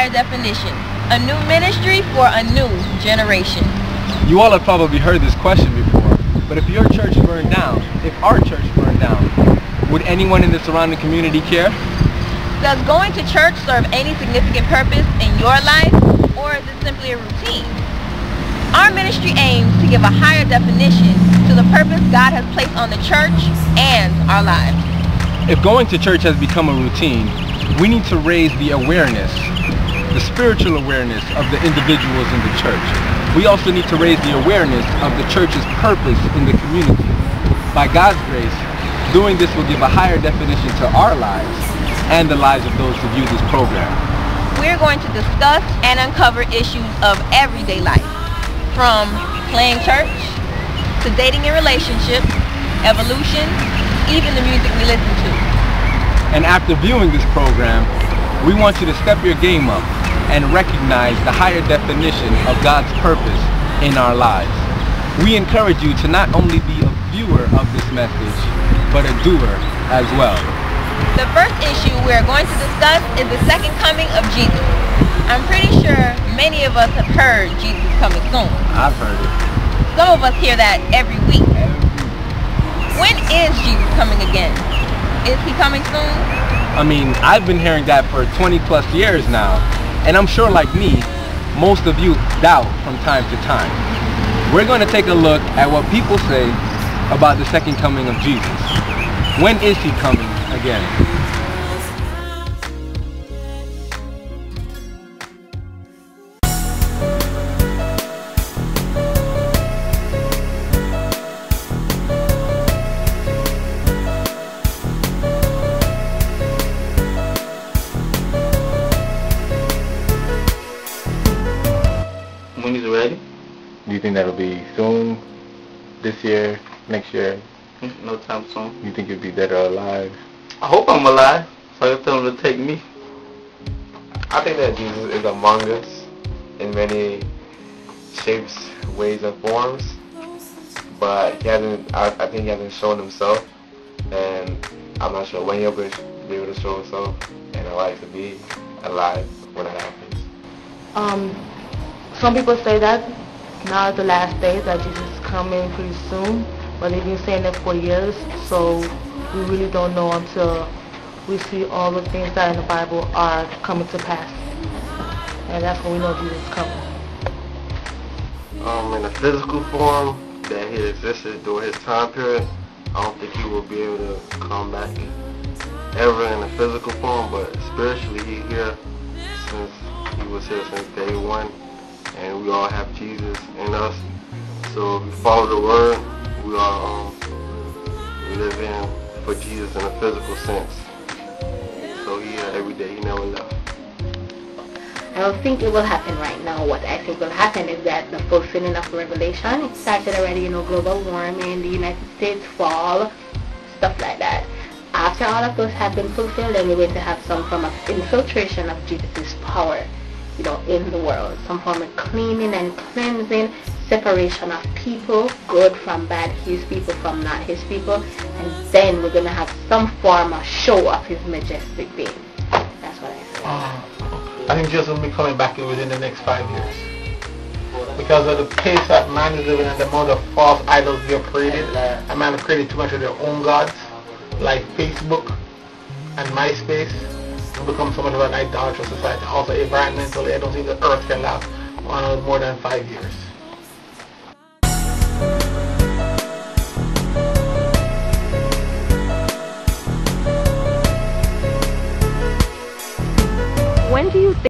higher definition. A new ministry for a new generation. You all have probably heard this question before, but if your church burned down, if our church burned down, would anyone in the surrounding community care? Does going to church serve any significant purpose in your life, or is it simply a routine? Our ministry aims to give a higher definition to the purpose God has placed on the church and our lives. If going to church has become a routine, we need to raise the awareness, the spiritual awareness of the individuals in the church. We also need to raise the awareness of the church's purpose in the community. By God's grace, doing this will give a higher definition to our lives and the lives of those who view this program. We're going to discuss and uncover issues of everyday life, from playing church to dating and relationships, evolution, even the music we listen to. And after viewing this program, we want you to step your game up and recognize the higher definition of God's purpose in our lives. We encourage you to not only be a viewer of this message, but a doer as well. The first issue we're going to discuss is the second coming of Jesus. I'm pretty sure many of us have heard Jesus is coming soon. I've heard it. Some of us hear that every week. When is Jesus coming again? Is he coming soon? I mean, I've been hearing that for 20 plus years now, and I'm sure like me, most of you doubt from time to time. We're going to take a look at what people say about the second coming of Jesus. When is he coming again? When he's ready? Do you think that'll be soon? This year? Next year? No time soon. You think you'll be dead or alive? I hope I'm alive, so I can tell him to take me. I think that Jesus is among us in many shapes, ways, and forms, but he hasn't. I think he hasn't shown himself, and I'm not sure when he'll be able to show himself. And I like to be alive when it happens. Some people say that now is the last days, that Jesus is coming pretty soon, but they've been saying that for years, so we really don't know until we see all the things that in the Bible are coming to pass. And that's when we know Jesus is coming. In a physical form that he existed during his time period, I don't think he will be able to come back ever in a physical form, but spiritually he's here since he was here since day one, and we all have Jesus in us. So if we follow the word, we are living for Jesus in a physical sense. So he here every day, he never left. I don't think it will happen right now. What I think will happen is that the fulfilling of Revelation, it started already, global warming, the United States fall, stuff like that. After all of those have been fulfilled, then we're going to have some form of infiltration of Jesus' power, in the world. Some form of cleaning and cleansing, separation of people, good from bad, his people from not his people, and then we're going to have some form of show of his majestic being. That's what I say. I think Jesus will be coming back within the next 5 years. Because of the pace that man is living and the amount of false idols we have created, and man have created too much of their own gods, like Facebook and MySpace, and become so much of an idolatrous society. Also environmentally, I don't think the earth can last on more than 5 years. When do you think